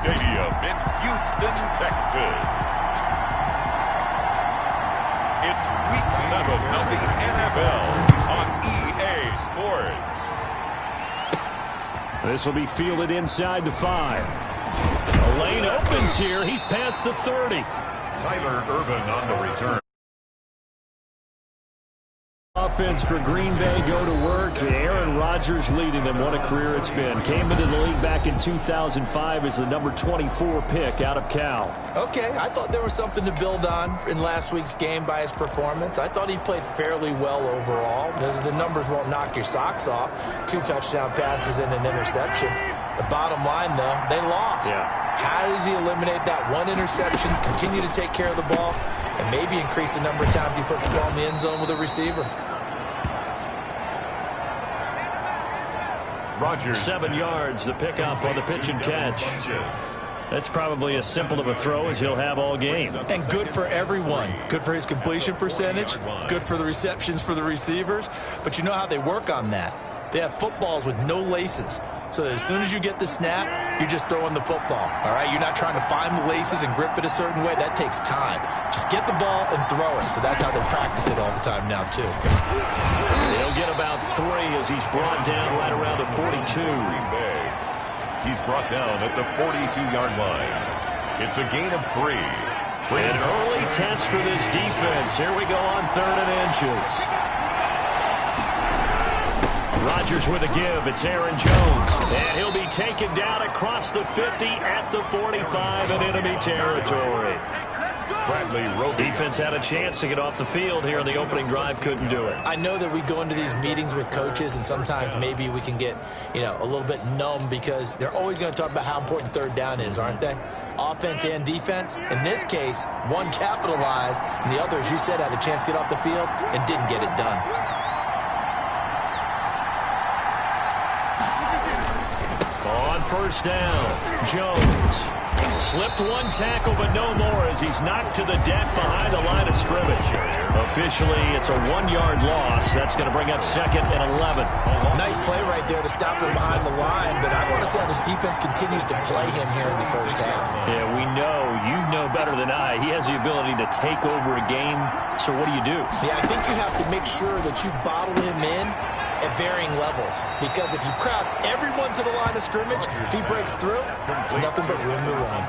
Stadium in Houston, Texas. It's Week 7 of the NFL on EA Sports. This will be fielded inside the 5. A lane opens here. He's past the 30. Tyler Urban on the return. Offense for Green Bay go to work. Aaron Rodgers leading them. What a career it's been. Came into the league back in 2005 as the number 24 pick out of Cal. Okay, I thought there was something to build on in last week's game by his performance. I thought he played fairly well overall. The numbers won't knock your socks off. 2 touchdown passes and an interception. The bottom line, though, they lost. Yeah. How does he eliminate that one interception, continue to take care of the ball, and maybe increase the number of times he puts the ball in the end zone with a receiver? Rodgers. 7 yards, the pickup on the pitch and catch. That's probably as simple of a throw as he'll have all game. And good for everyone. Good for his completion percentage. Good for the receptions for the receivers. But you know how they work on that. They have footballs with no laces. So that as soon as you get the snap, you're just throwing the football. All right? You're not trying to find the laces and grip it a certain way. That takes time. Just get the ball and throw it. So that's how they practice it all the time now, too. He'll get about 3 as he's brought down right around the 42. Green Bay. He's brought down at the 42-yard line. It's a gain of 3. An early test for this defense. Here we go on 3rd and inches. Rodgers with a give. It's Aaron Jones. And he'll be taken down across the 50 at the 45 in enemy territory. Defense had a chance to get off the field here in the opening drive. Couldn't do it. I know that we go into these meetings with coaches, and sometimes maybe we can get, a little bit numb because they're always going to talk about how important 3rd down is, aren't they? Offense and defense. In this case, one capitalized, and the other, as you said, had a chance to get off the field and didn't get it done. On 1st down, Jones slipped 1 tackle, but no more as he's knocked to the deck behind the line of scrimmage. Officially, it's a 1-yard loss. That's going to bring up 2nd and 11. Nice play right there to stop him behind the line, but I want to see how this defense continues to play him here in the first half. Yeah, we know. You know better than I. He has the ability to take over a game, so what do you do? Yeah, I think you have to make sure that you bottle him in at varying levels, because if you crowd everyone to the line of scrimmage, if he breaks through, there's nothing but room to run.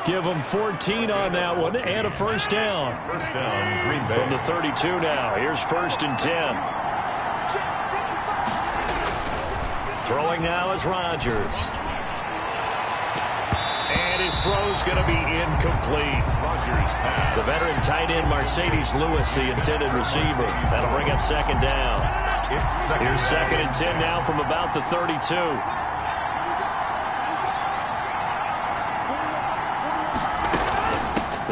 Give him 14 on that one and a 1st down. 1st down, Green Bay. From the 32 now. Here's 1st and 10. Throwing now is Rodgers. And his throw's going to be incomplete. Rodgers pass. The veteran tight end Mercedes Lewis, the intended receiver. That'll bring up 2nd down. Here's 2nd and 10 now from about the 32.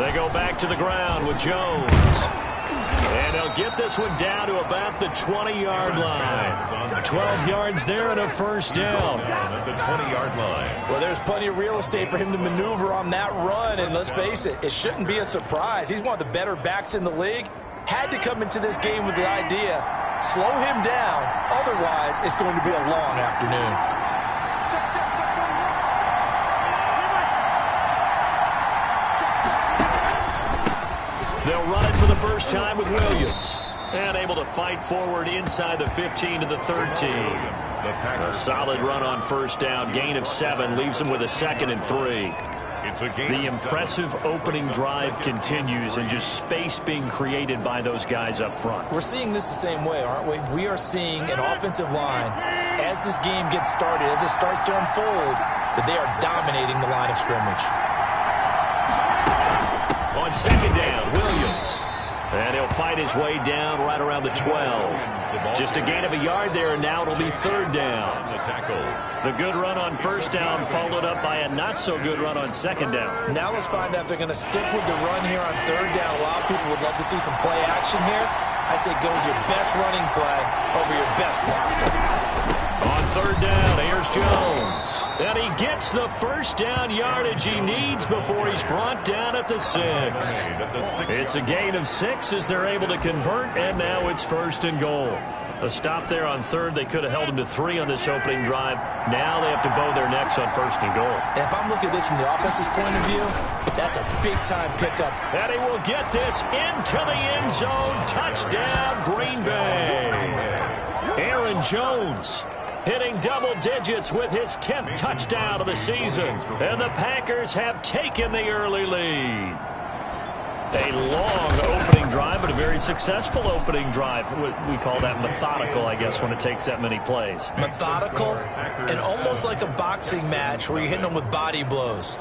They go back to the ground with Jones. And they'll get this one down to about the 20-yard line. 12 yards there and a 1st down. At the 20-yard line. Well, there's plenty of real estate for him to maneuver on that run, and let's face it, it shouldn't be a surprise. He's one of the better backs in the league. Had to come into this game with the idea, slow him down, otherwise it's going to be a long afternoon. They'll run it for the first time with Williams. And able to fight forward inside the 15 to the 13. A solid run on 1st down. Gain of 7 leaves them with a 2nd and 3. The impressive opening drive continues, and just space being created by those guys up front. We're seeing this the same way, aren't we? We are seeing an offensive line, as this game gets started, as it starts to unfold, that they are dominating the line of scrimmage. On 2nd down, Williams. And he'll fight his way down right around the 12. Just a gain of a yard there, and now it'll be 3rd down. The good run on 1st down followed up by a not-so-good run on 2nd down. Now let's find out if they're going to stick with the run here on 3rd down. A lot of people would love to see some play action here. I say go with your best running play over your best blocker. On 3rd down, here's Jones. And he gets the 1st down yardage he needs before he's brought down at the 6. It's a gain of 6 as they're able to convert, and now it's 1st and goal. A stop there on third. They could have held him to 3 on this opening drive. Now they have to bow their necks on 1st and goal. And if I'm looking at this from the offense's point of view, that's a big-time pickup. And he will get this into the end zone. Touchdown, Green Bay. Aaron Jones hitting double digits with his 10th touchdown of the season. And the Packers have taken the early lead. A long opening drive, but a very successful opening drive. We call that methodical, I guess, when it takes that many plays. Methodical and almost like a boxing match where you're hitting them with body blows.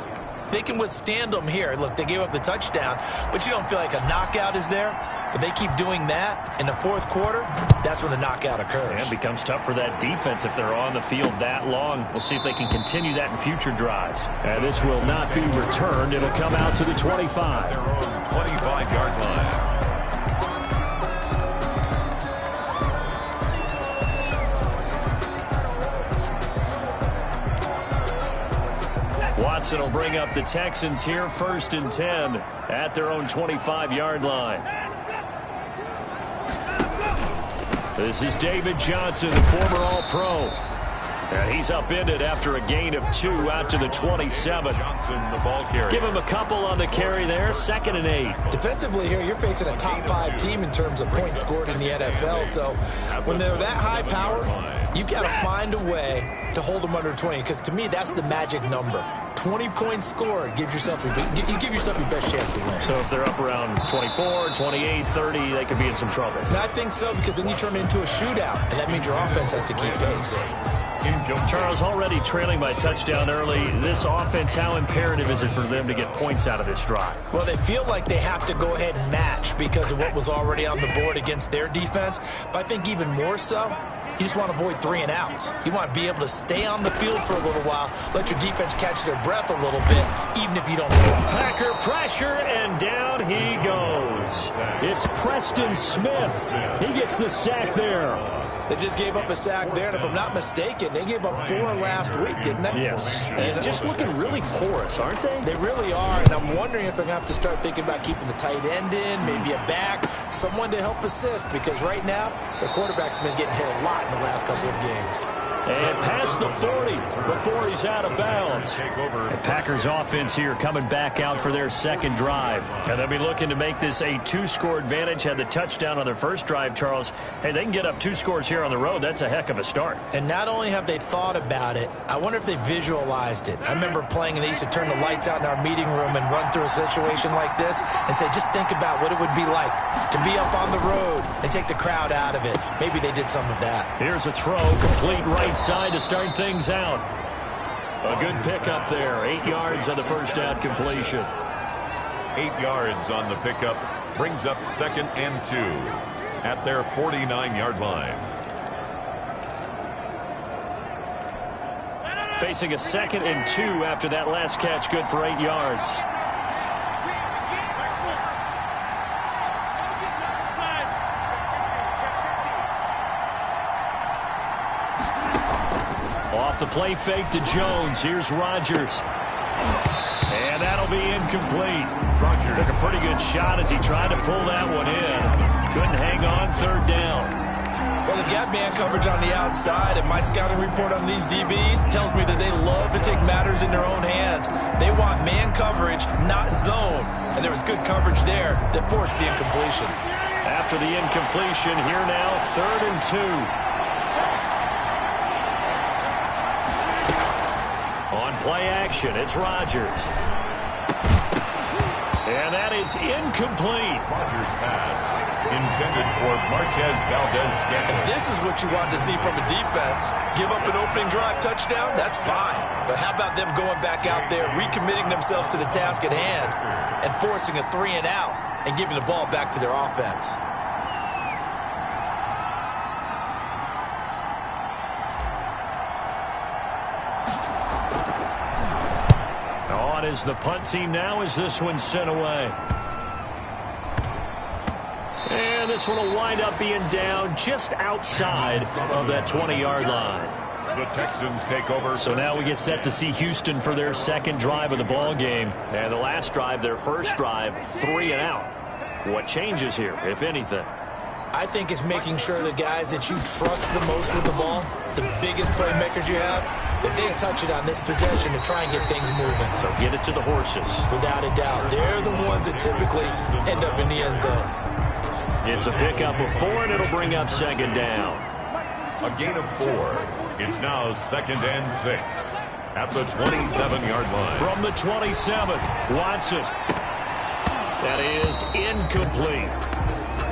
They can withstand them here. Look, they gave up the touchdown, but you don't feel like a knockout is there. But they keep doing that in the 4th quarter. That's when the knockout occurs. And it becomes tough for that defense if they're on the field that long. We'll see if they can continue that in future drives. And this will not be returned. It'll come out to the 25. Their own 25-yard line. Watson will bring up the Texans here 1st and 10 at their own 25-yard line. This is David Johnson, the former All-Pro. And he's upended after a gain of 2 out to the 27. Johnson, the ball carrier. Give him a couple on the carry there, 2nd and 8. Defensively here, you're facing a top 5 team in terms of points scored in the NFL. So when they're that high power, you've got to find a way to hold them under 20. Because to me, that's the magic number. 20 points scored gives yourself you give yourself your best chance to win. So if they're up around 24, 28, 30, they could be in some trouble. I think so, because then you turn it into a shootout, and that means your offense has to keep pace. Charles, already trailing by touchdown early. This offense, how imperative is it for them to get points out of this drive? Well, they feel like they have to go ahead and match because of what was already on the board against their defense. But I think even more so, you just want to avoid 3 and outs. You want to be able to stay on the field for a little while, let your defense catch their breath a little bit, even if you don't score. Packer pressure, and down he goes. It's Preston Smith. He gets the sack there. They just gave up a sack there, and if I'm not mistaken, they gave up 4 last week, didn't they? Yes. And just looking really porous, aren't they? They really are, and I'm wondering if they're going to have to start thinking about keeping the tight end in, maybe a back, someone to help assist, because right now, the quarterback's been getting hit a lot in the last couple of games. And past the 40 before he's out of bounds. The Packers offense here coming back out for their 2nd drive. And they'll be looking to make this a 2-score advantage. Had the touchdown on their 1st drive, Charles. Hey, they can get up 2 scores here on the road. That's a heck of a start. And not only have they thought about it, I wonder if they visualized it. I remember playing, and they used to turn the lights out in our meeting room and run through a situation like this and say, just think about what it would be like to be up on the road and take the crowd out of it. Maybe they did some of that. Here's a throw, complete right side to start things out. A good pickup there. 8 yards on the 1st down completion. 8 yards on the pickup. Brings up 2nd and 2 at their 49-yard line. Facing a 2nd and 2 after that last catch. Good for 8 yards. Off the play fake to Jones. Here's Rodgers. And that'll be incomplete. Rodgers took a pretty good shot as he tried to pull that one in. Couldn't hang on, 3rd down. Well, they've got man coverage on the outside, and my scouting report on these DBs tells me that they love to take matters in their own hands. They want man coverage, not zone. And there was good coverage there that forced the incompletion. After the incompletion, here now, 3rd and 2. On play action, it's Rodgers. And that is incomplete. Rodgers pass intended for Marquez Valdez-Scantling. And this is what you want to see from a defense. Give up an opening drive touchdown, that's fine. But how about them going back out there, recommitting themselves to the task at hand, and forcing a 3 and out and giving the ball back to their offense? On is the punt team now as this one's sent away. And this one will wind up being down just outside of that 20-yard line. The Texans take over. So now we get set to see Houston for their 2nd drive of the ball game. And the last drive, their 1st drive, 3 and out. What changes here, if anything? I think it's making sure the guys that you trust the most with the ball, the biggest playmakers you have, that they touch it on this possession to try and get things moving. So get it to the horses. Without a doubt. They're the ones that typically end up in the end zone. It's a pickup of 4, and it'll bring up second down. A gain of 4. It's now 2nd and 6 at the 27-yard line. From the 27, Watson. That is incomplete.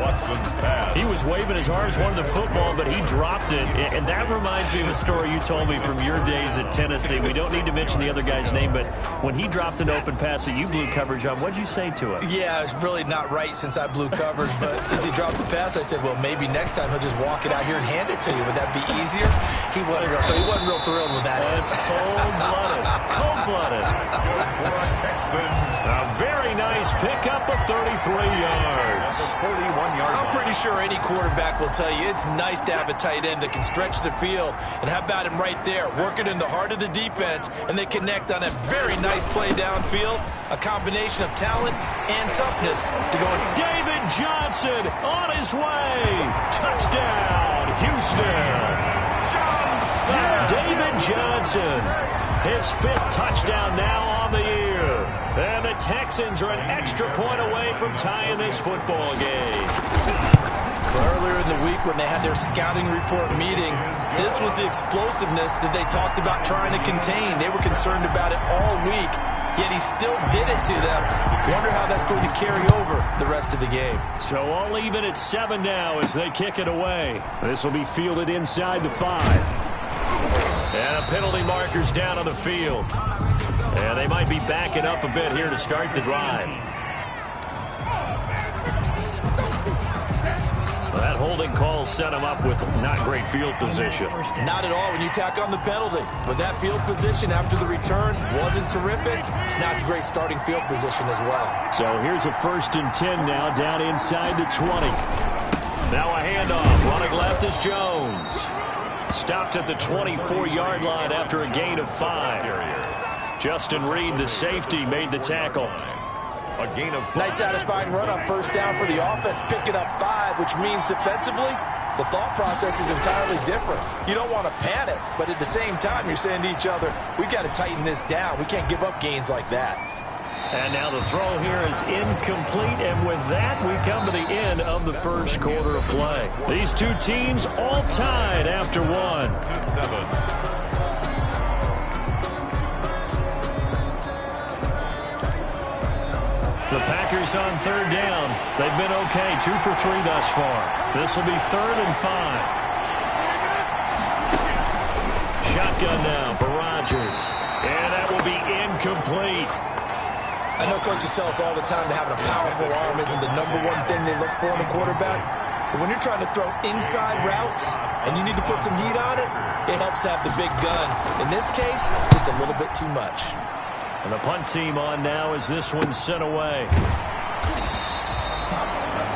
Watson's pass. He was waving his arms, wanted the football, but he dropped it. And that reminds me of a story you told me from your days at Tennessee. We don't need to mention the other guy's name, but when he dropped an open pass that you blew coverage on, what'd you say to him? Yeah, it's really not right since I blew coverage, but since he dropped the pass, I said, well, maybe next time he'll just walk it out here and hand it to you. Would that be easier? He wasn't real thrilled with that. That's cold-blooded. Cold-blooded. Texans. A very nice pickup of 33 yards. 41 yards. I'm pretty sure any quarterback will tell you it's nice to have a tight end that can stretch the field. And how about him right there, working in the heart of the defense, and they connect on a very nice play downfield. A combination of talent and toughness to go. David Johnson on his way. Touchdown, Houston. David Johnson, his 5th touchdown now on the year. And the Texans are an extra point away from tying this football game. Earlier in the week when they had their scouting report meeting, this was the explosiveness that they talked about trying to contain. They were concerned about it all week, yet he still did it to them. Wonder how that's going to carry over the rest of the game. So all even at 7 now as they kick it away. This will be fielded inside the 5. And a penalty marker's down on the field. And they might be backing up a bit here to start the drive. Well, that holding call set him up with not great field position. Not at all when you tack on the penalty. But that field position after the return wasn't terrific. It's not a great starting field position as well. So here's a 1st and 10 now down inside the 20. Now a handoff. Running left is Jones. Stopped at the 24-yard line after a gain of 5. Justin Reed, the safety, made the tackle. A gain of 5. Nice satisfying run on 1st down for the offense, picking up 5, which means defensively, the thought process is entirely different. You don't want to panic, but at the same time, you're saying to each other, we've got to tighten this down. We can't give up gains like that. And now the throw here is incomplete, and with that, we come to the end of the 1st quarter of play. These two teams all tied after 1. The Packers on 3rd down. They've been okay, 2 for 3 thus far. This will be 3rd and 5. Shotgun now for Rodgers, and that will be incomplete. I know coaches tell us all the time that having a powerful arm isn't the #1 thing they look for in a quarterback. But when you're trying to throw inside routes and you need to put some heat on it, it helps to have the big gun. In this case, just a little bit too much. And the punt team on now as this one's sent away.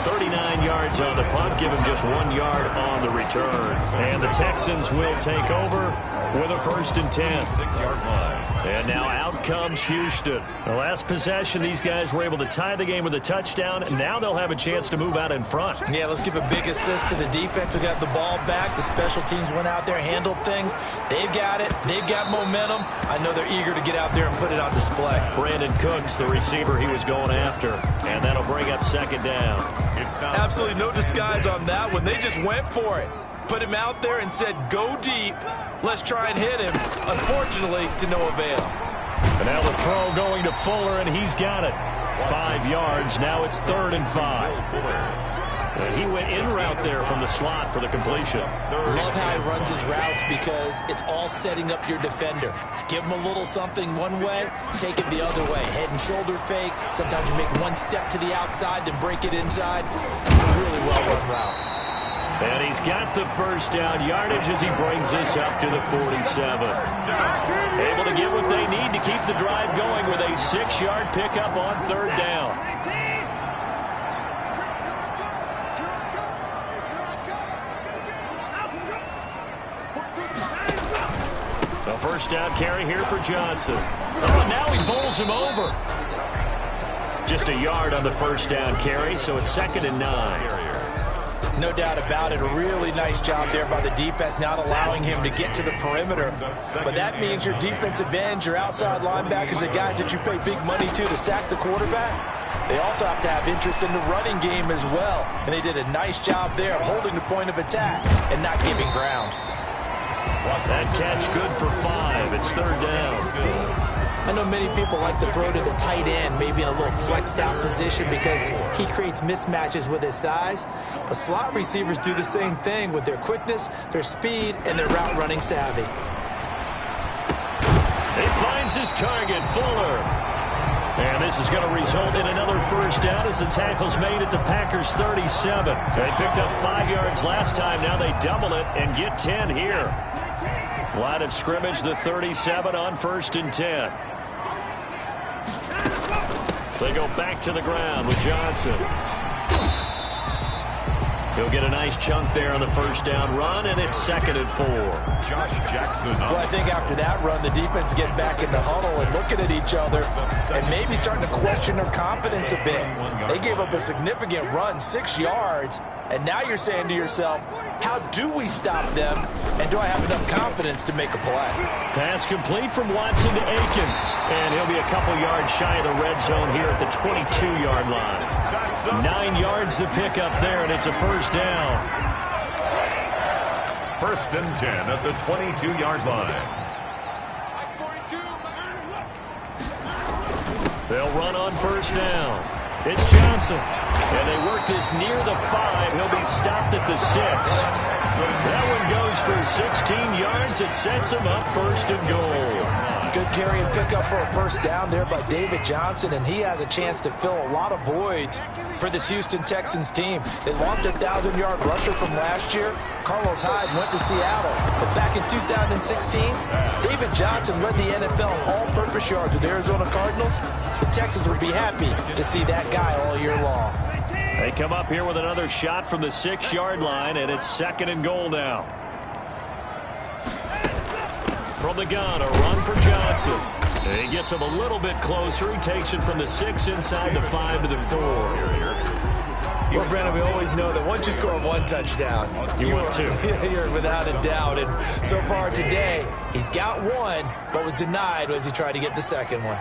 39 yards on the punt, give him just 1 yard on the return. And the Texans will take over with a 1st and 10. 6-yard line. And now out comes Houston. The last possession, these guys were able to tie the game with a touchdown, and now they'll have a chance to move out in front. Yeah, let's give a big assist to the defense who got the ball back. The special teams went out there, handled things. They've got it. They've got momentum. I know they're eager to get out there and put it on display. Brandon Cooks, the receiver he was going after, and that'll bring up 2nd down. Absolutely no disguise on that one. They just went for it. Put him out there and said, go deep. Let's try and hit him. Unfortunately, to no avail. And now the throw going to Fuller, and he's got it. 5 yards. Now it's 3rd and 5. And he went in route there from the slot for the completion. Love how he runs his routes because it's all setting up your defender. Give him a little something one way, take it the other way. Head and shoulder fake. Sometimes you make one step to the outside, then break it inside. Really well-run route. And he's got the 1st down yardage as he brings this up to the 47. Able to get what they need to keep the drive going with a 6-yard pickup on 3rd down. A 1st down carry here for Johnson. Oh, and now he bowls him over. Just a yard on the 1st down carry, so it's 2nd and 9. No doubt about it. A really nice job there by the defense, not allowing him to get to the perimeter. But that means your defensive ends, your outside linebackers, the guys that you pay big money to sack the quarterback, they also have to have interest in the running game as well. And they did a nice job there of holding the point of attack and not giving ground. That catch good for 5. It's third down. I know many people like to throw to the tight end, maybe in a little flexed out position because he creates mismatches with his size. But slot receivers do the same thing with their quickness, their speed, and their route running savvy. He finds his target, Fuller. And this is going to result in another first down as the tackle's made at the Packers' 37. They picked up 5 yards last time. Now they double it and get 10 here. Line of scrimmage, the 37 on 1st and 10. They go back to the ground with Johnson. He'll get a nice chunk there on the first down run, and it's 2nd and 4. Josh Jackson. Well, I think after that run, the defense get back in the huddle and looking at each other and maybe starting to question their confidence a bit. They gave up a significant run, 6 yards, and now you're saying to yourself, how do we stop them, and do I have enough confidence to make a play? Pass complete from Watson to Akins, and he'll be a couple yards shy of the red zone here at the 22-yard line. 9 yards to pick up there, and it's a first down. 1st and 10 at the 22-yard line. They'll run on first down. It's Johnson. And they work this near the 5. He'll be stopped at the 6. That one goes for 16 yards. It sets him up 1st and goal. Good carry and pickup for a first down there by David Johnson, and he has a chance to fill a lot of voids for this Houston Texans team. They lost a 1,000-yard rusher from last year. Carlos Hyde went to Seattle. But back in 2016, David Johnson led the NFL in all-purpose yards with Arizona Cardinals. The Texans would be happy to see that guy all year long. They come up here with another shot from the 6-yard line, and it's 2nd and goal now. From the gun, a run for Johnson. He gets him a little bit closer. He takes it from the 6 inside the 5 to the 4. Well, Brandon, we always know that once you score 1 touchdown, you're without a doubt. And so far today, he's got 1, but was denied as he tried to get the second one.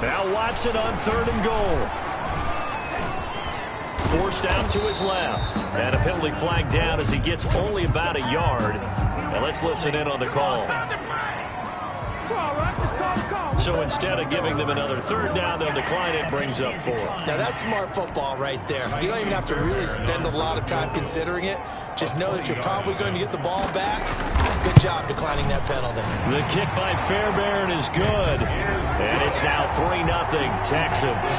Now Watson on 3rd and goal. Forced down to his left. And a penalty flag down as he gets only about a yard. Now let's listen in on the call. So instead of giving them another 3rd down, they'll decline it, brings up 4. Now that's smart football right there. You don't even have to really spend a lot of time considering it. Just know that you're probably going to get the ball back. Good job declining that penalty. The kick by Fairbairn is good. And it's now 3-0 Texans.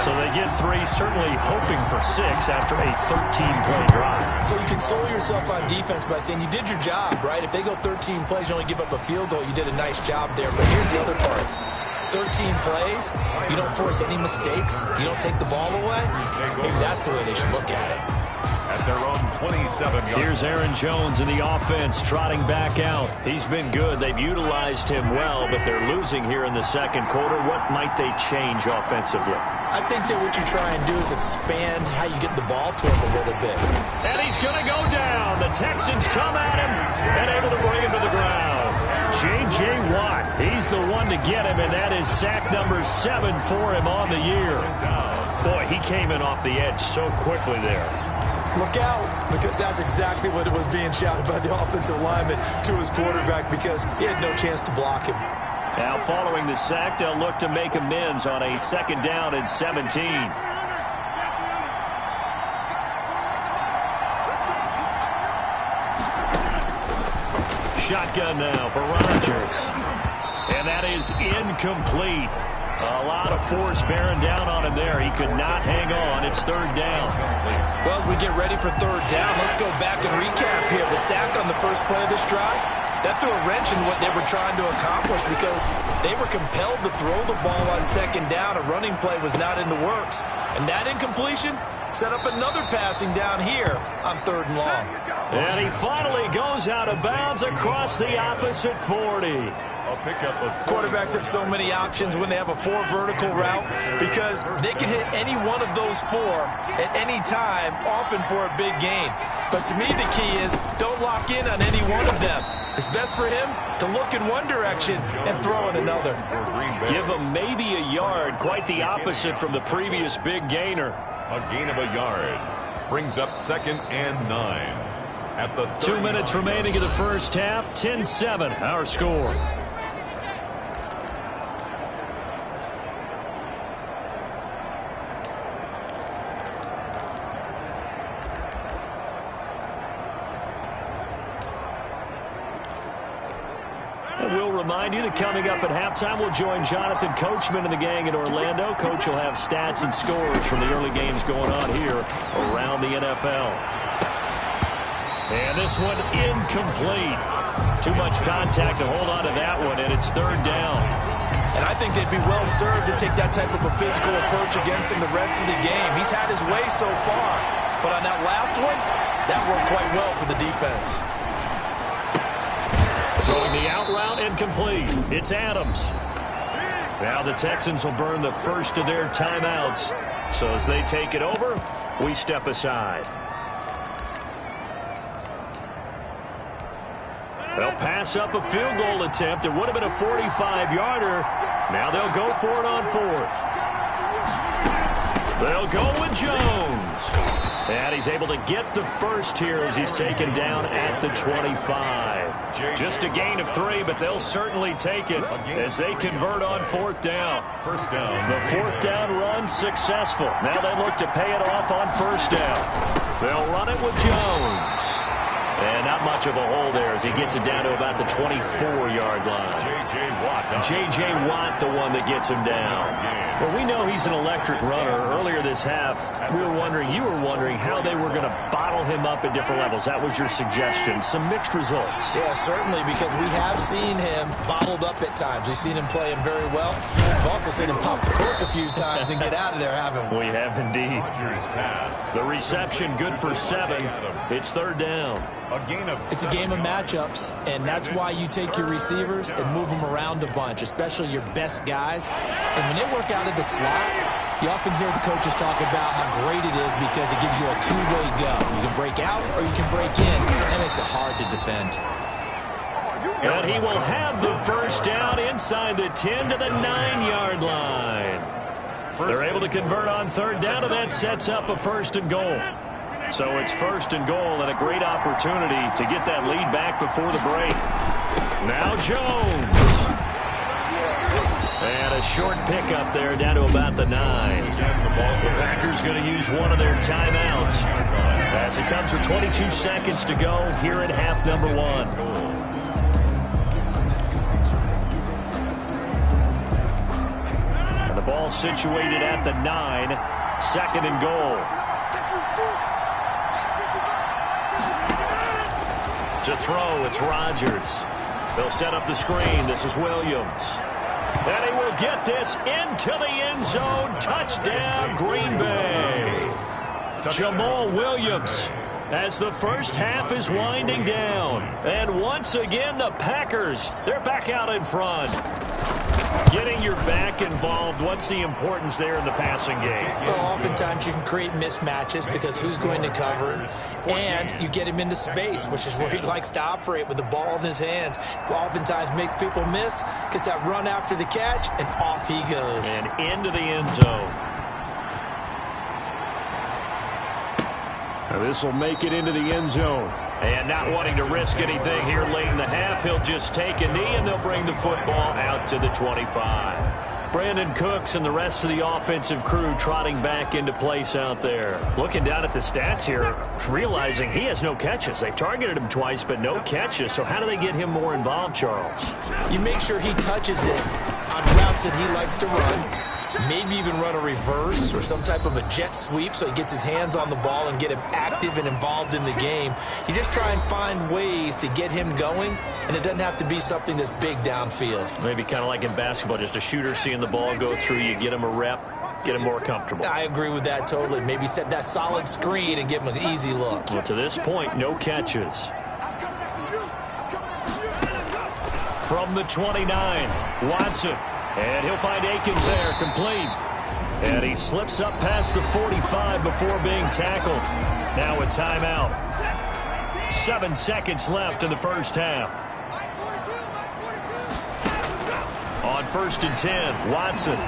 So they get 3, certainly hoping for 6 after a 13-play drive. So you console yourself on defense by saying you did your job, right? If they go 13 plays, you only give up a field goal, you did a nice job there. But here's the other part. 13 plays, you don't force any mistakes, you don't take the ball away. Maybe that's the way they should look at it. At their own 27-yard. Here's Aaron Jones in the offense trotting back out. He's been good. They've utilized him well, but they're losing here in the second quarter. What might they change offensively? I think that what you try and do is expand how you get the ball to him a little bit. And he's going to go down. The Texans come at him and able to bring him to the ground. J.J. Watt, he's the one to get him, and that is sack number 7 for him on the year. Boy, he came in off the edge so quickly there. Look out, because that's exactly what it was being shouted by the offensive lineman to his quarterback, because he had no chance to block him. Now following the sack, they'll look to make amends on a 2nd down and 17. Shotgun now for Rodgers. And that is incomplete. A lot of force bearing down on him there. He could not hang on. It's 3rd down. Well, as we get ready for 3rd down, let's go back and recap here. The sack on the first play of this drive, that threw a wrench in what they were trying to accomplish because they were compelled to throw the ball on 2nd down. A running play was not in the works. And that incompletion set up another passing down here on 3rd and long. And he finally goes out of bounds across the opposite 40. Quarterbacks have so many options when they have a 4 vertical route because they can hit any one of those 4 at any time, often for a big gain. But to me, the key is don't lock in on any one of them. It's best for him to look in one direction and throw in another. Give him maybe a yard, quite the opposite from the previous big gainer. A gain of a yard brings up 2nd and 9. At the 2 minutes remaining in the first half, 10-7, our score. We'll remind you that coming up at halftime, we'll join Jonathan Coachman and the gang in Orlando. Coach will have stats and scores from the early games going on here around the NFL. And this one incomplete. Too much contact to hold on to that one, and it's 3rd down. And I think they'd be well served to take that type of a physical approach against him the rest of the game. He's had his way so far, but on that last one, that worked quite well for the defense. Throwing the out route incomplete. It's Adams. Now the Texans will burn the first of their timeouts. So as they take it over, we step aside. They'll pass up a field goal attempt. It would have been a 45-yarder. Now they'll go for it on 4th. They'll go with Jones. And he's able to get the first here as he's taken down at the 25. Just a gain of 3, but they'll certainly take it as they convert on 4th down. First down. The 4th down run successful. Now they look to pay it off on 1st down. They'll run it with Jones. And not much of a hole there as he gets it down to about the 24-yard line. J.J. Watt, the one that gets him down. Well, we know he's an electric runner. Earlier this half, you were wondering how they were going to bottle him up at different levels. That was your suggestion. Some mixed results. Yeah, certainly, because we have seen him bottled up at times. We've seen him play him very well. We've also seen him pop the cork a few times and get out of there, haven't we? We have indeed. The reception good for 7. It's 3rd down. It's a game of matchups, and that's why you take your receivers and move them around a bunch, especially your best guys. And when they work out of the slot, you often hear the coaches talk about how great it is because it gives you a two-way go. You can break out or you can break in. That makes it hard to defend. And he will have the first down inside the 10 to the 9-yard line. They're able to convert on 3rd down, and that sets up a 1st and goal. So it's 1st and goal and a great opportunity to get that lead back before the break. Now Jones. And a short pickup there down to about the 9. The Packers going to use one of their timeouts as it comes with 22 seconds to go here in half number 1. And the ball situated at the 9. 2nd and goal. To throw, it's Rodgers. They'll set up the screen. This is Williams. And he will get this into the end zone. Touchdown, Green Bay. Jamal Williams as the first half is winding down. And once again, the Packers, they're back out in front. Getting your back involved, what's the importance there in the passing game? Well, oftentimes you can create mismatches because who's going to cover him, and you get him into space, which is where he likes to operate with the ball in his hands. Oftentimes makes people miss, gets that run after the catch, and off he goes. And into the end zone. Now this will make it into the end zone. And not wanting to risk anything here late in the half, he'll just take a knee, and they'll bring the football out to the 25. Brandon Cooks and the rest of the offensive crew trotting back into place out there. Looking down at the stats here, realizing he has no catches. They've targeted him twice, but no catches. So how do they get him more involved, Charles? You make sure he touches it on routes that he likes to run. Maybe even run a reverse or some type of a jet sweep so he gets his hands on the ball and get him active and involved in the game. You just try and find ways to get him going, and it doesn't have to be something that's big downfield. Maybe kind of like in basketball, just a shooter seeing the ball go through, you get him a rep, get him more comfortable. I agree with that totally. Maybe set that solid screen and give him an easy look. Well, to this point, no catches. From the 29, Watson. And he'll find Akins there, complete. And he slips up past the 45 before being tackled. Now a timeout. 7 seconds left in the first half. On 1st and 10, Watson.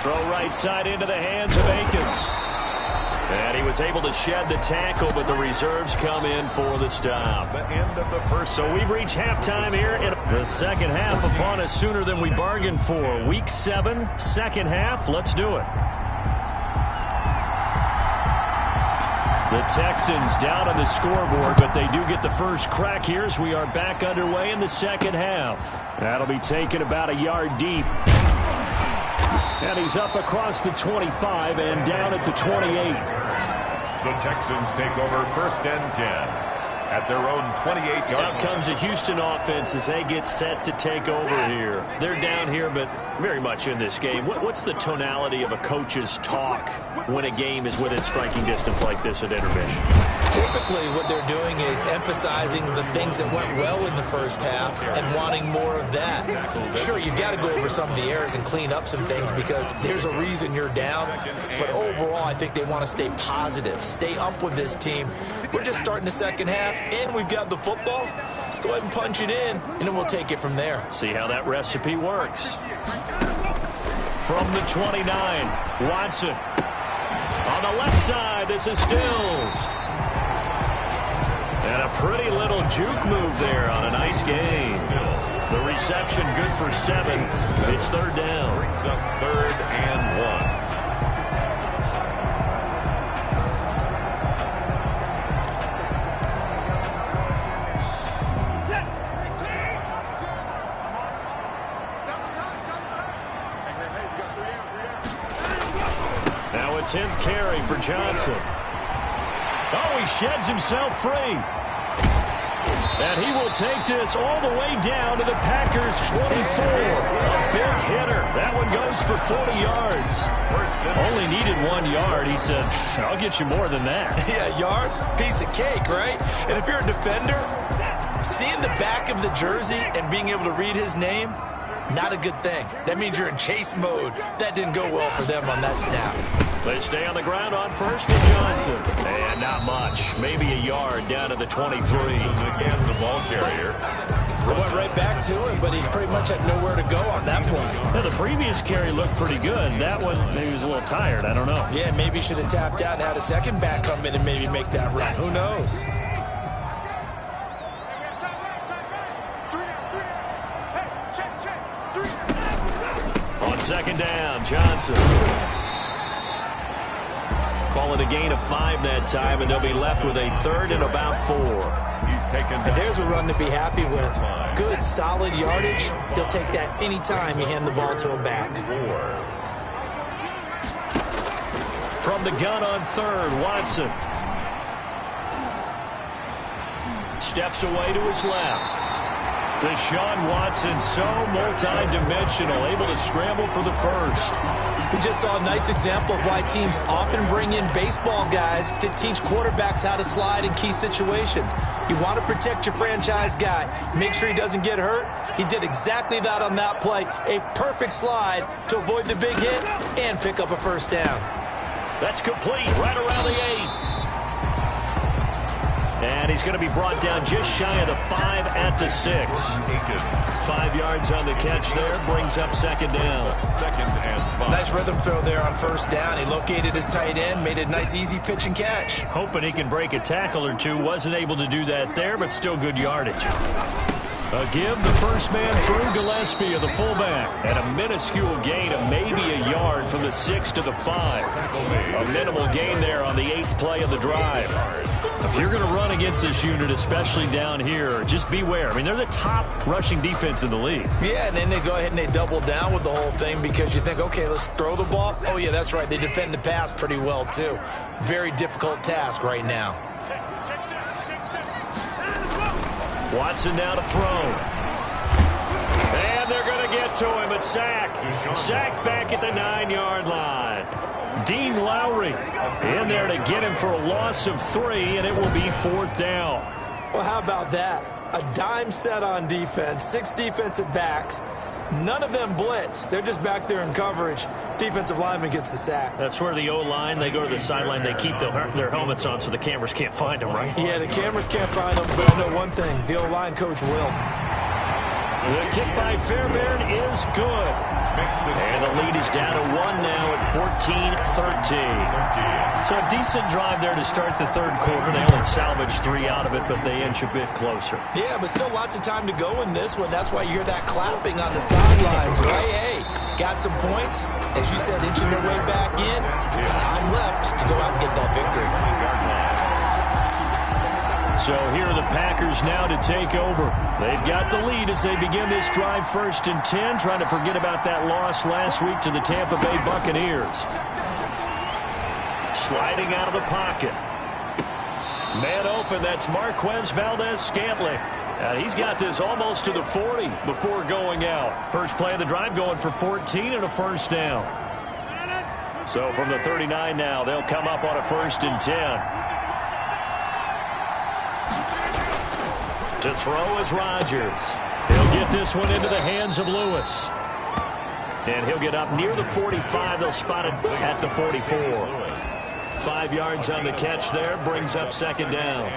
Throw right side into the hands of Akins. And he was able to shed the tackle, but the reserves come in for the stop. The end of the first. So we've reached halftime here in the second half upon us sooner than we bargained for. Week 7, second half. Let's do it. The Texans down on the scoreboard, but they do get the first crack here as we are back underway in the second half. That'll be taken about a yard deep. And he's up across the 25 and down at the 28. The Texans take over 1st and 10 at their own 28-yard line. Out comes the Houston offense as they get set to take over here. They're down here, but very much in this game. What's the tonality of a coach's talk when a game is within striking distance like this at intermission? Typically, what they're doing is emphasizing the things that went well in the first half and wanting more of that. Sure, you've got to go over some of the errors and clean up some things because there's a reason you're down. But overall, I think they want to stay positive, stay up with this team. We're just starting the second half, and we've got the football. Let's go ahead and punch it in, and then we'll take it from there. See how that recipe works. From the 29, Watson. On the left side, this is Stills. And a pretty little juke move there on a nice gain. The reception good for 7. It's 3rd down. Brings up 3rd and 1. Now a 10th carry for Johnson. Oh, he sheds himself free. And he will take this all the way down to the Packers' 24. A big hitter. That one goes for 40 yards. Only needed 1 yard. He said, I'll get you more than that. Yeah, yard, piece of cake, right? And if you're a defender, seeing the back of the jersey and being able to read his name, not a good thing. That means you're in chase mode. That didn't go well for them on that snap. They stay on the ground on first with Johnson. And not much. Maybe a yard down to the 23. Again, the ball carrier. They went right back to him, but he pretty much had nowhere to go on that play. Yeah, the previous carry looked pretty good. That one, maybe he was a little tired. I don't know. Yeah, maybe he should have tapped out and had a second back come in and maybe make that run. Who knows? On 2nd down, Johnson. Call it a gain of 5 that time, and they'll be left with a 3rd and about 4. He's taken. And there's a run to be happy with. Good, solid yardage. He'll take that anytime you hand the ball to a back. From the gun on 3rd, Watson. Steps away to his left. Deshaun Watson, so multi-dimensional, able to scramble for the first. We just saw a nice example of why teams often bring in baseball guys to teach quarterbacks how to slide in key situations. You want to protect your franchise guy. Make sure he doesn't get hurt. He did exactly that on that play. A perfect slide to avoid the big hit and pick up a first down. That's complete right around the 8. And he's going to be brought down just shy of the 5 at the 6. 5 yards on the catch there. Brings up 2nd down. 2nd and 5. Nice rhythm throw there on 1st down. He located his tight end, made a nice easy pitch and catch. Hoping he can break a tackle or two. Wasn't able to do that there, but still good yardage. A give, the first man through Gillespie of the fullback. And a minuscule gain of maybe a yard from the 6 to the 5. A minimal gain there on the 8th play of the drive. If you're going to run against this unit, especially down here, just beware. I mean, they're the top rushing defense in the league. Yeah, and then they go ahead and they double down with the whole thing because you think, okay, let's throw the ball. Oh, yeah, that's right. They defend the pass pretty well, too. Very difficult task right now. Watson now to throw. And they're going to get to him. A sack. Sack back at the 9-yard line. Dean Lowry in there to get him for a loss of 3, and it will be 4th down. Well, how about that? a dime set on defense, 6 defensive backs. None of them blitz. They're just back there in coverage. Defensive lineman gets the sack. That's where the O-line, they go to the sideline, they keep their helmets on so the cameras can't find them, right? Yeah, the cameras can't find them, but I know one thing. The O-line coach will. The kick by Fairbairn is good. And the lead is down to 1 now at 14-13. So a decent drive there to start the third quarter. They only salvaged 3 out of it, but they inch a bit closer. Yeah, but still lots of time to go in this one. That's why you hear that clapping on the sidelines, right? Hey, got some points. As you said, inching their way back in. Time left to go out and get that victory. So here are the Packers now to take over. They've got the lead as they begin this drive 1st and 10, trying to forget about that loss last week to the Tampa Bay Buccaneers. Sliding out of the pocket. Man open, that's Marquez Valdez-Scantling. He's got this almost to the 40 before going out. First play of the drive going for 14 and a first down. So from the 39 now, they'll come up on a 1st and 10. To throw is Rodgers. He'll get this one into the hands of Lewis. And he'll get up near the 45. They'll spot it at the 44. 5 yards on the catch there. Brings up 2nd down.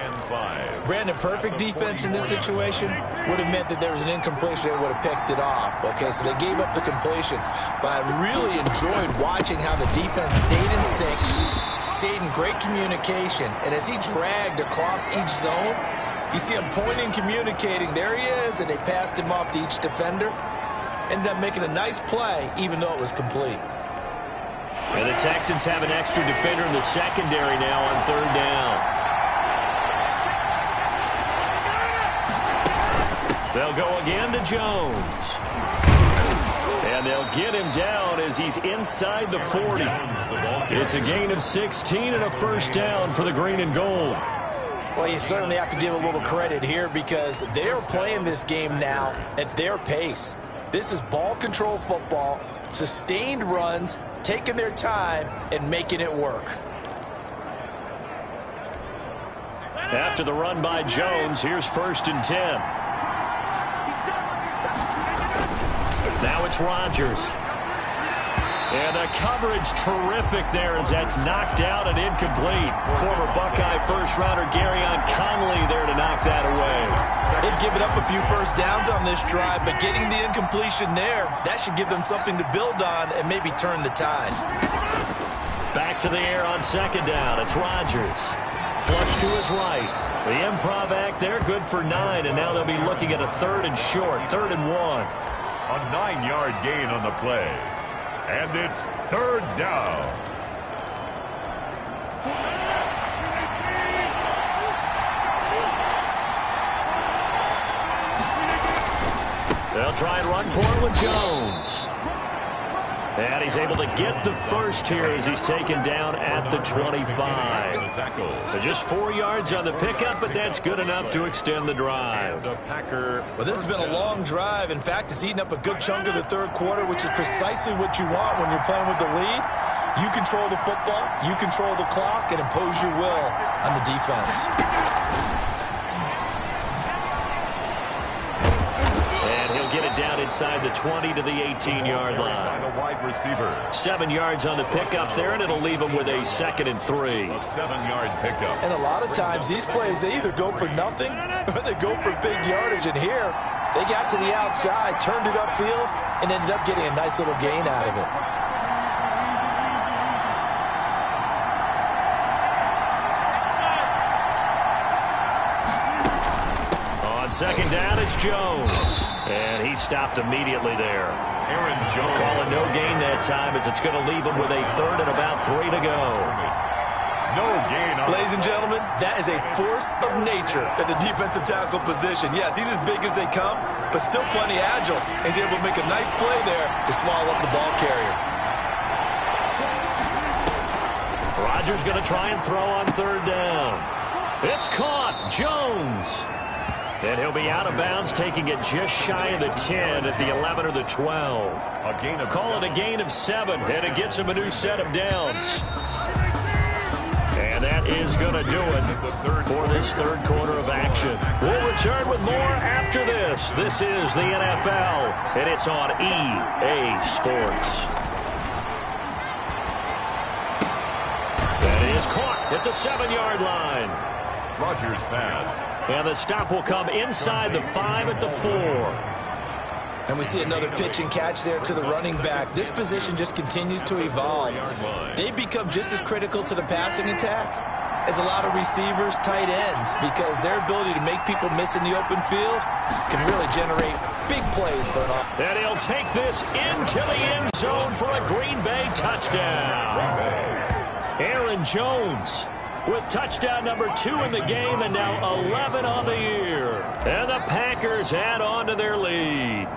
Brandon, perfect defense in this situation would have meant that there was an incompletion. They would have picked it off. Okay, so they gave up the completion. But I really enjoyed watching how the defense stayed in sync, stayed in great communication. And as he dragged across each zone, you see him pointing, communicating. There he is, and they passed him off to each defender. Ended up making a nice play, even though it was complete. And the Texans have an extra defender in the secondary now on 3rd down. They'll go again to Jones. And they'll get him down as he's inside the 40. It's a gain of 16 and a first down for the green and gold. Well, you certainly have to give a little credit here because they're playing this game now at their pace. This is ball control football, sustained runs, taking their time and making it work. After the run by Jones, here's 1st and 10. Now it's Rodgers. And the coverage terrific there as that's knocked out and incomplete. Former Buckeye first-rounder Garyon Conley there to knock that away. They've given up a few first downs on this drive, but getting the incompletion there, that should give them something to build on and maybe turn the tide. Back to the air on 2nd down. It's Rodgers. Flush to his right. The improv act there, good for 9, and now they'll be looking at a 3rd and short, 3rd and 1. A 9-yard gain on the play. And it's 3rd down. They'll try and run for it with Jones. And he's able to get the first here as he's taken down at the 25. Just 4 yards on the pickup, but that's good enough to extend the drive. Well, this has been a long drive. In fact, it's eaten up a good chunk of the third quarter, which is precisely what you want when you're playing with the lead. You control the football, you control the clock, and impose your will on the defense. Get it down inside the 20 to the 18-yard line. A wide receiver. 7 yards on the pickup there, and it'll leave them with a 2nd and 3. A 7-yard pickup. And a lot of times these plays, they either go for nothing or they go for big yardage. And here, they got to the outside, turned it upfield, and ended up getting a nice little gain out of it. On 2nd down, it's Jones. And he stopped immediately there. Aaron Jones. Calling no gain that time as it's going to leave him with a 3rd and about 3 to go. No gain. Ladies and gentlemen, that is a force of nature at the defensive tackle position. Yes, he's as big as they come, but still plenty agile. He's able to make a nice play there to swallow up the ball carrier. Rodgers going to try and throw on 3rd down. It's caught. Jones. And he'll be out of bounds, taking it just shy of the 10 at the 11 or the 12. A gain of Call it a gain of 7, and it gets him a new set of downs. And that is going to do it for this third quarter of action. We'll return with more after this. This is the NFL, and it's on EA Sports. That is caught at the 7-yard line. Rodgers pass. And the stop will come inside the 5 at the 4. And we see another pitch and catch there to the running back. This position just continues to evolve. They become just as critical to the passing attack as a lot of receivers, tight ends, because their ability to make people miss in the open field can really generate big plays for an offense. And he'll take this into the end zone for a Green Bay touchdown. Aaron Jones with touchdown number 2 in the game, and now 11 on the year. And the Packers add on to their lead.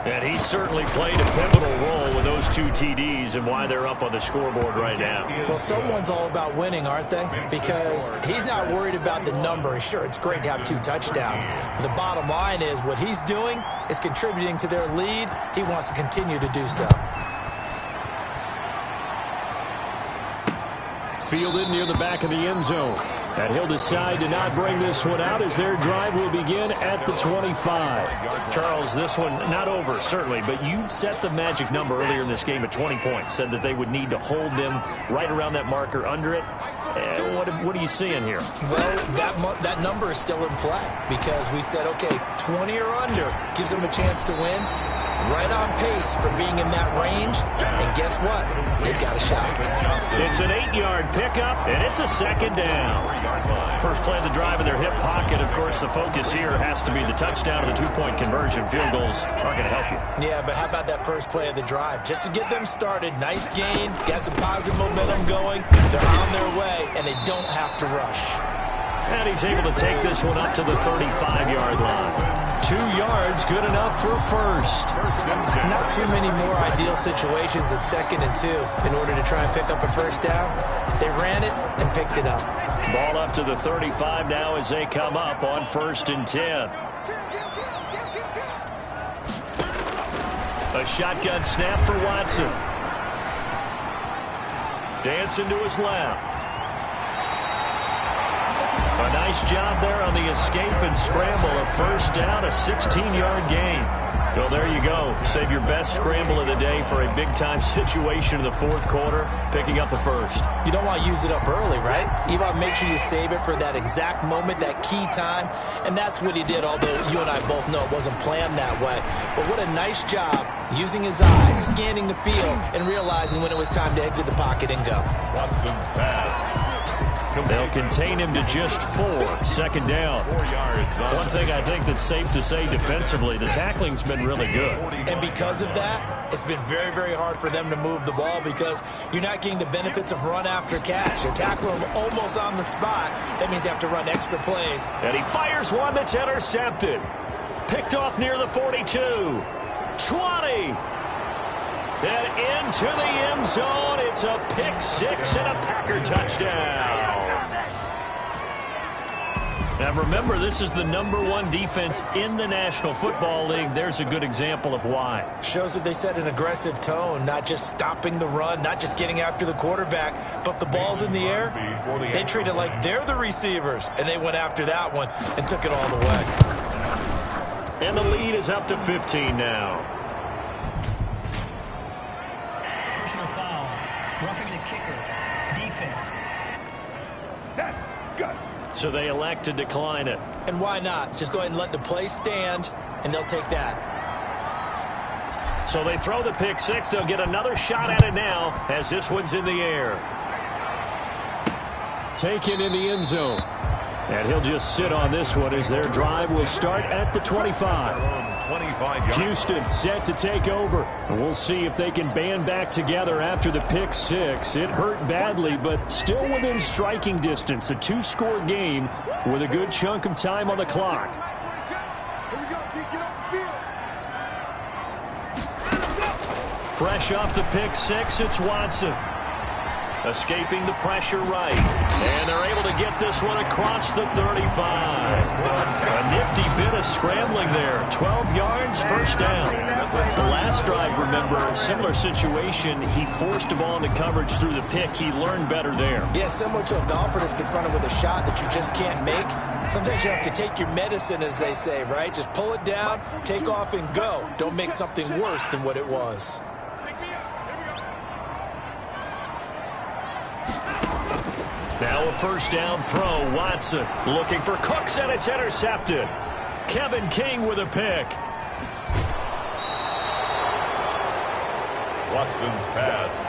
And he certainly played a pivotal role with those 2 TDs and why they're up on the scoreboard right now. Well, someone's all about winning, aren't they? Because he's not worried about the number. Sure, it's great to have 2 touchdowns. But the bottom line is what he's doing is contributing to their lead. He wants to continue to do so. Fielded near the back of the end zone. And he'll decide to not bring this one out as their drive will begin at the 25. Charles, this one not over, certainly, but you set the magic number earlier in this game at 20 points. Said that they would need to hold them right around that marker under it. What are you seeing here? Well, that number is still in play because we said, okay, 20 or under gives them a chance to win. Right on pace for being in that range. And guess what? They've got a shot. It's an 8-yard pickup, and it's a second down. First play of the drive in their hip pocket. Of course, the focus here has to be the touchdown or the 2-point conversion. Field goals aren't going to help you. Yeah, but how about that first play of the drive? Just to get them started. Nice gain. Got some positive momentum going. They're on their way, and they don't have to rush. And he's able to take this one up to the 35-yard line. 2 yards, good enough for a first. Not too many more ideal situations at 2nd and 2 in order to try and pick up a first down. They ran it and picked it up. Ball up to the 35 now as they come up on 1st and 10. A shotgun snap for Watson. Dancing to his left. A nice job there on the escape and scramble. A first down, a 16-yard gain. Well, there you go. Save your best scramble of the day for a big-time situation in the 4th quarter, picking up the first. You don't want to use it up early, right? You want to make sure you save it for that exact moment, that key time. And that's what he did, although you and I both know it wasn't planned that way. But what a nice job using his eyes, scanning the field, and realizing when it was time to exit the pocket and go. Watson's pass. They'll contain him to just 4. Second down. 4 yards. One thing I think that's safe to say defensively, the tackling's been really good. And because of that, it's been very, very hard for them to move the ball because you're not getting the benefits of run after catch. You're tackling them almost on the spot. That means you have to run extra plays. And he fires one that's intercepted. Picked off near the 42. 20. And into the end zone. It's a pick 6 and a Packer touchdown. Now remember, this is the #1 defense in the National Football League. There's a good example of why. Shows that they set an aggressive tone, not just stopping the run, not just getting after the quarterback, but the ball's in the air. They treat it like they're the receivers, and they went after that one and took it all the way. And the lead is up to 15 now. Personal foul. Roughing the kicker. Defense. That's good. So they elect to decline it. And why not? Just go ahead and let the play stand, and they'll take that. So they throw the pick 6. They'll get another shot at it now as this one's in the air. Taken in the end zone. And he'll just sit on this one as their drive will start at the 25. Houston set to take over. And we'll see if they can band back together after the pick 6. It hurt badly, but still within striking distance. A 2-score game with a good chunk of time on the clock. Fresh off the pick 6, it's Watson. Escaping the pressure right. And they're able to get get this one across the 35. A nifty bit of scrambling there. 12 yards, first down. The last drive, remember, similar situation. He forced a ball into coverage through the pick. He learned better there. Yeah, similar to a golfer that's confronted with a shot that you just can't make. Sometimes you have to take your medicine, as they say, right? Just pull it down, take off, and go. Don't make something worse than what it was. Now a first down throw. Watson looking for Cooks, and it's intercepted. Kevin King with a pick. Watson's pass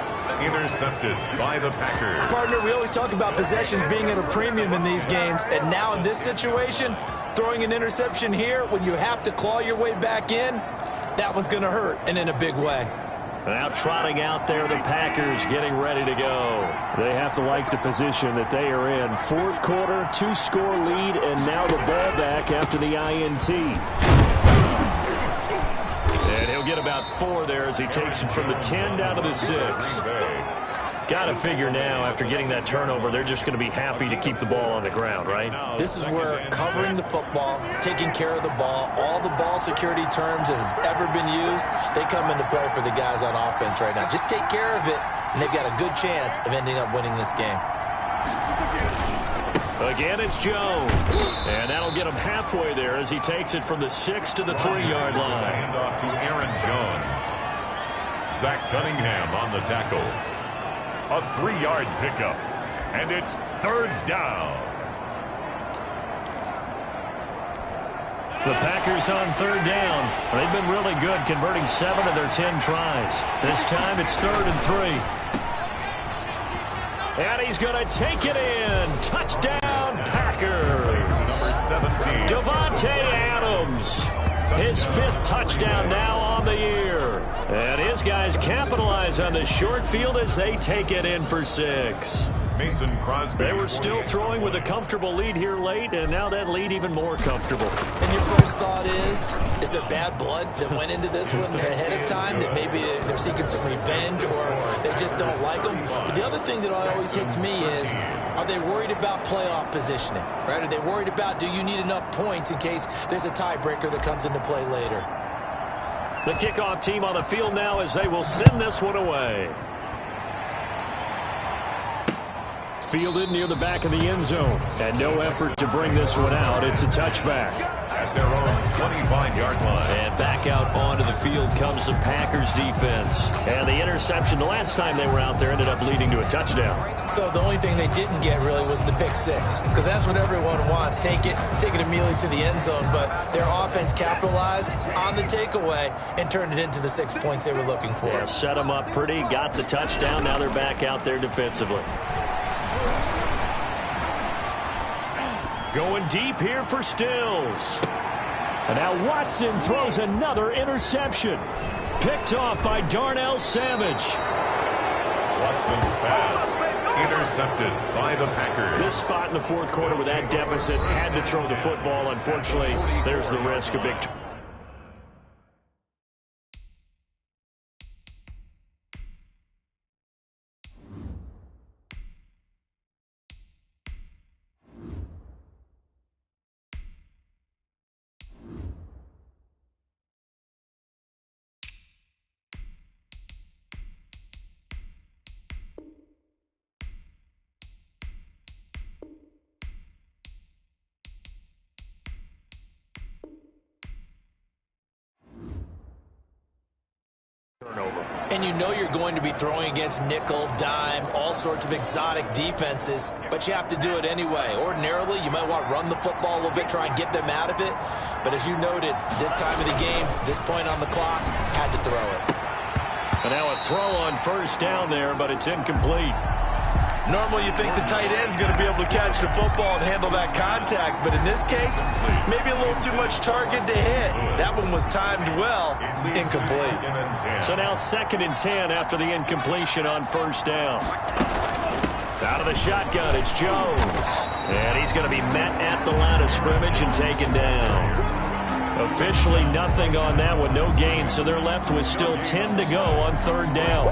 intercepted by the Packers. Partner, we always talk about possessions being at a premium in these games, and now in this situation, throwing an interception here when you have to claw your way back in, that one's going to hurt, and in a big way. Now trotting out there, the Packers getting ready to go. They have to like the position that they are in. Fourth quarter, 2-score lead, and now the ball back after the INT. And he'll get about 4 there as he takes it from the 10 down to the 6. Got to figure now, after getting that turnover, they're just going to be happy to keep the ball on the ground, right? This is where covering the football, taking care of the ball, all the ball security terms that have ever been used, they come into play for the guys on offense right now. Just take care of it, and they've got a good chance of ending up winning this game. Again, it's Jones. And that'll get him halfway there as he takes it from the 6 to the 3-yard line. Hand off to Aaron Jones. Zach Cunningham on the tackle. A 3-yard pickup, and it's third down. The Packers on third down. They've been really good, converting 7 of their 10 tries. This time it's 3rd and 3. And he's going to take it in. Touchdown, Packers. Number 17. Davante Adams. His 5th touchdown now on the year. And his guys capitalize on the short field as they take it in for 6. Mason Crosby. They were still throwing with a comfortable lead here late, and now that lead even more comfortable. And your first thought is there bad blood that went into this one ahead of time, that maybe they're seeking some revenge or they just don't like them? But the other thing that always hits me is, are they worried about playoff positioning, right? Are they worried about, do you need enough points in case there's a tiebreaker that comes into play later? The kickoff team on the field now as they will send this one away. Fielded near the back of the end zone. And no effort to bring this one out. It's a touchback. At their own 25-yard line. And back out onto the field comes the Packers defense. And the interception the last time they were out there ended up leading to a touchdown. So the only thing they didn't get really was the pick 6. Because that's what everyone wants. Take it immediately to the end zone. But their offense capitalized on the takeaway and turned it into the 6 points they were looking for. Yeah, set them up pretty, got the touchdown. Now they're back out there defensively. Going deep here for Stills. And now Watson throws another interception. Picked off by Darnell Savage. Watson's pass intercepted by the Packers. This spot in the fourth quarter with that deficit, had to throw the football. Unfortunately, there's the risk of big. And you know you're going to be throwing against nickel, dime, all sorts of exotic defenses, but you have to do it anyway. Ordinarily, you might want to run the football a little bit, try and get them out of it. But as you noted, this time of the game, this point on the clock, had to throw it. And now a throw on first down there, but it's incomplete. Normally you think the tight end's going to be able to catch the football and handle that contact, but in this case, maybe a little too much target to hit. That one was timed well, incomplete. So now 2nd and 10 after the incompletion on first down. Out of the shotgun, it's Jones. And he's going to be met at the line of scrimmage and taken down. Officially nothing on that one, no gain, so they're left with still 10 to go on third down.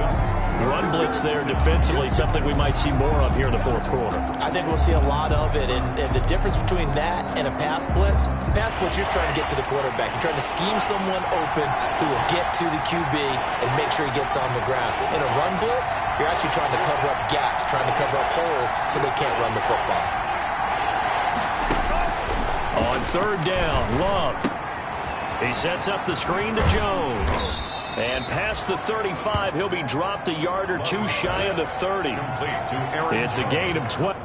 Run blitz there defensively, something we might see more of here in the fourth quarter. I think we'll see a lot of it, and the difference between that and a pass blitz, you're just trying to get to the quarterback. You're trying to scheme someone open who will get to the QB and make sure he gets on the ground. In a run blitz, you're actually trying to cover up gaps, trying to cover up holes so they can't run the football. On third down, Love. He sets up the screen to Jones. And past the 35, he'll be dropped a yard or two shy of the 30. It's a gain of 12.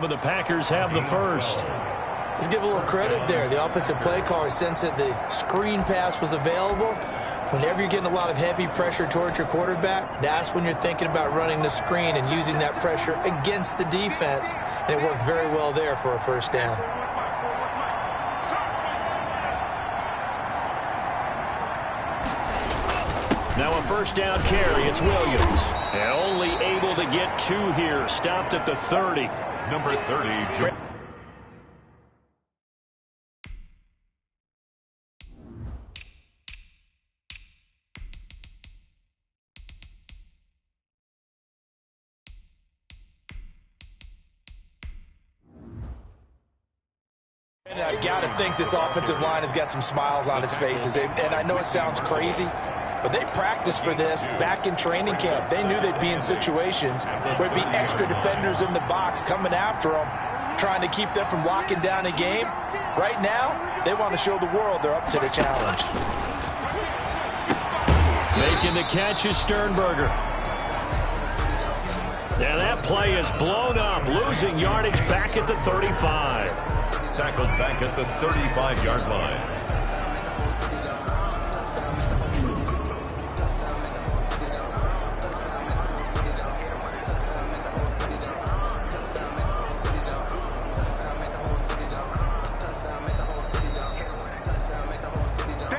But the Packers have the first. Let's give a little credit there. The offensive play caller sensed that the screen pass was available. Whenever you're getting a lot of heavy pressure towards your quarterback, that's when you're thinking about running the screen and using that pressure against the defense. And it worked very well there for a first down. Now a first down carry. It's Williams. And only able to get two here. Stopped at the 30. Number 30, And I got to think this offensive line has got some smiles on its faces. And I know it sounds crazy, but they practiced for this back in training camp. They knew they'd be in situations where it'd be extra defenders in the box coming after them, trying to keep them from locking down a game. Right now, they want to show the world they're up to the challenge. Making the catch is Sternberger. And that play is blown up, losing yardage back at the 35. Tackled back at the 35-yard line.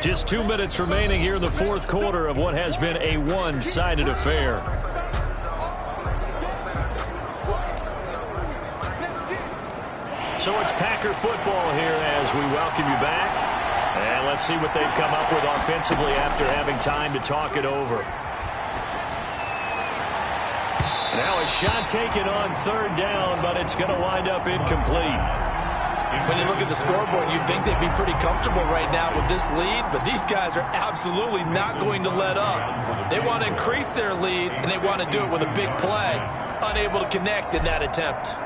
Just 2 minutes remaining here in the fourth quarter of what has been a one-sided affair. So it's Packer football here as we welcome you back. And let's see what they've come up with offensively after having time to talk it over. Now a shot taken on third down, but it's going to wind up incomplete. When you look at the scoreboard, you'd think they'd be pretty comfortable right now with this lead, but these guys are absolutely not going to let up. They want to increase their lead, and they want to do it with a big play. Unable to connect in that attempt.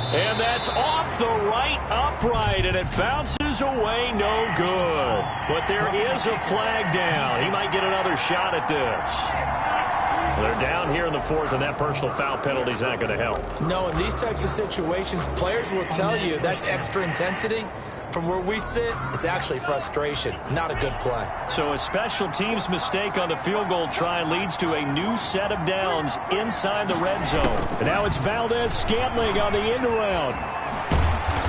And that's off the right upright, and it bounces away no good. But there is a flag down. He might get another shot at this. They're down here in the fourth, and that personal foul penalty is not going to help. No, in these types of situations, players will tell you that's extra intensity. From where we sit, it's actually frustration. Not a good play. So a special teams mistake on the field goal try leads to a new set of downs inside the red zone. And now it's Valdez-Scantling on the end around.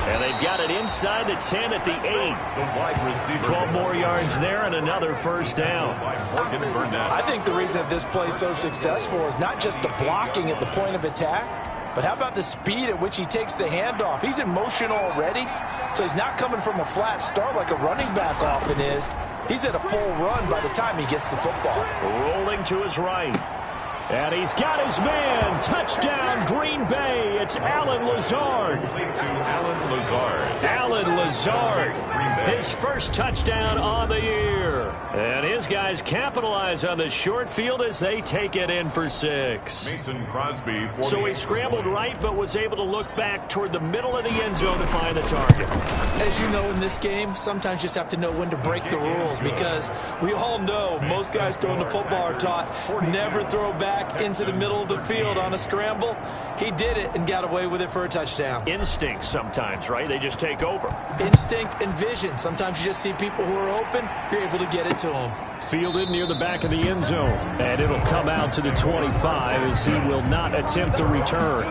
And they've got it inside the 10 at the 8. The wide receiver. 12 more yards there and another first down. I think the reason that this play is so successful is not just the blocking at the point of attack, but how about the speed at which he takes the handoff? He's in motion already, so he's not coming from a flat start like a running back often is. He's at a full run by the time he gets the football. Rolling to his right. And he's got his man. Touchdown, Green Bay. It's Allen Lazard. Allen Lazard. His first touchdown on the year. And his guys capitalize on the short field as they take it in for 6. Mason Crosby. So he scrambled right but was able to look back toward the middle of the end zone to find the target. As you know, in this game, sometimes you just have to know when to break the rules, because we all know most guys throwing the football are taught never throw back into the middle of the field on a scramble. He did it and got away with it for a touchdown. Instinct sometimes, right? They just take over. Instinct and vision. Sometimes you just see people who are open, you're able to get it to him. Fielded near the back of the end zone. And it'll come out to the 25 as he will not attempt to return.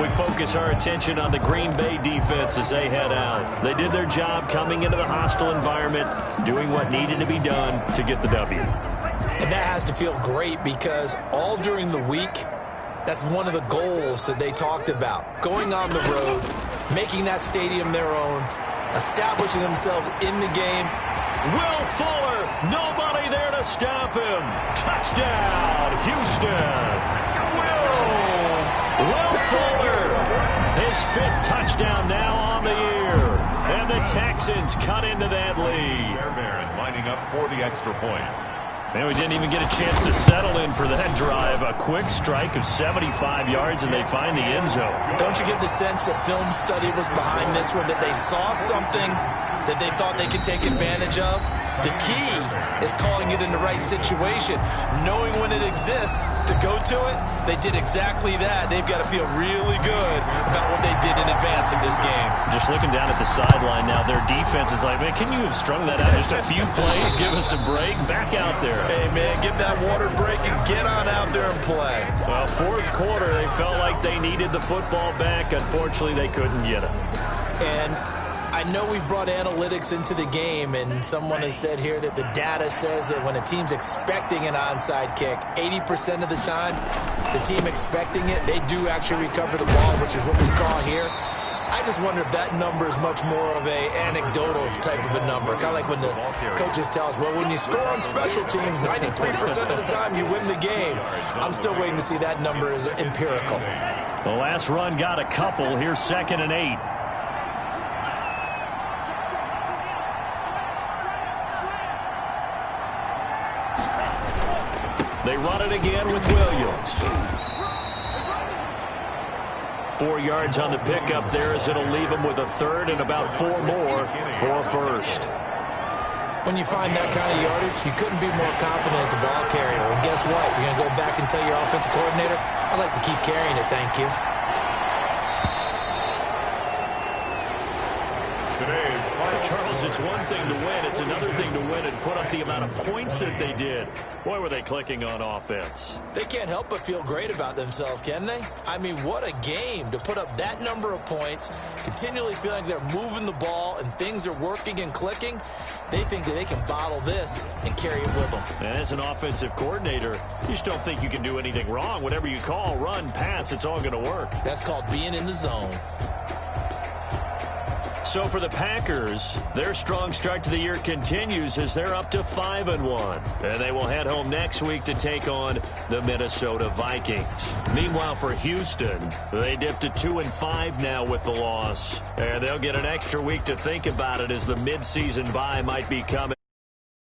We focus our attention on the Green Bay defense as they head out. They did their job coming into the hostile environment, doing what needed to be done to get the W. And that has to feel great because all during the week, that's one of the goals that they talked about. Going on the road, making that stadium their own, establishing themselves in the game. Will Fuller, nobody there to stop him. Touchdown, Houston. Will Fuller, his 5th touchdown now on the year. And the Texans cut into that lead. Lining up for the extra point. And we didn't even get a chance to settle in for that drive. A quick strike of 75 yards, and they find the end zone. Don't you get the sense that film study was behind this one, that they saw something that they thought they could take advantage of? The key is calling it in the right situation, knowing when it exists to go to it. They did exactly that. They've got to feel really good about what they did in advance of this game. Just looking down at the sideline now, their defense is like, man, can you have strung that out just a few plays? Give us a break. Back out there. Hey, man, give that water break and get on out there and play. Well, 4th quarter, they felt like they needed the football back. Unfortunately, they couldn't get it. And I know we've brought analytics into the game, and someone has said here that the data says that when a team's expecting an onside kick, 80% of the time, the team expecting it, they do actually recover the ball, which is what we saw here. I just wonder if that number is much more of a anecdotal type of a number. Kind of like when the coaches tell us, well, when you score on special teams, 93% of the time you win the game. I'm still waiting to see that number is empirical. The last run got a couple. Here's 2nd and 8. They run it again with Williams. 4 yards on the pickup there as it'll leave them with a 3rd and about 4 more for a 1st. When you find that kind of yardage, you couldn't be more confident as a ball carrier. And guess what? You're going to go back and tell your offensive coordinator, I'd like to keep carrying it, thank you. Charles, it's one thing to win. It's another thing to win and put up the amount of points that they did. Boy, were they clicking on offense. They can't help but feel great about themselves, can they? I mean, what a game to put up that number of points, continually feeling like they're moving the ball and things are working and clicking. They think that they can bottle this and carry it with them. And as an offensive coordinator, you just don't think you can do anything wrong. Whatever you call, run, pass, it's all going to work. That's called being in the zone. So for the Packers, their strong start to the year continues as they're up to 5-1. And they will head home next week to take on the Minnesota Vikings. Meanwhile, for Houston, they dipped to 2-5 now with the loss. And they'll get an extra week to think about it as the midseason bye might be coming.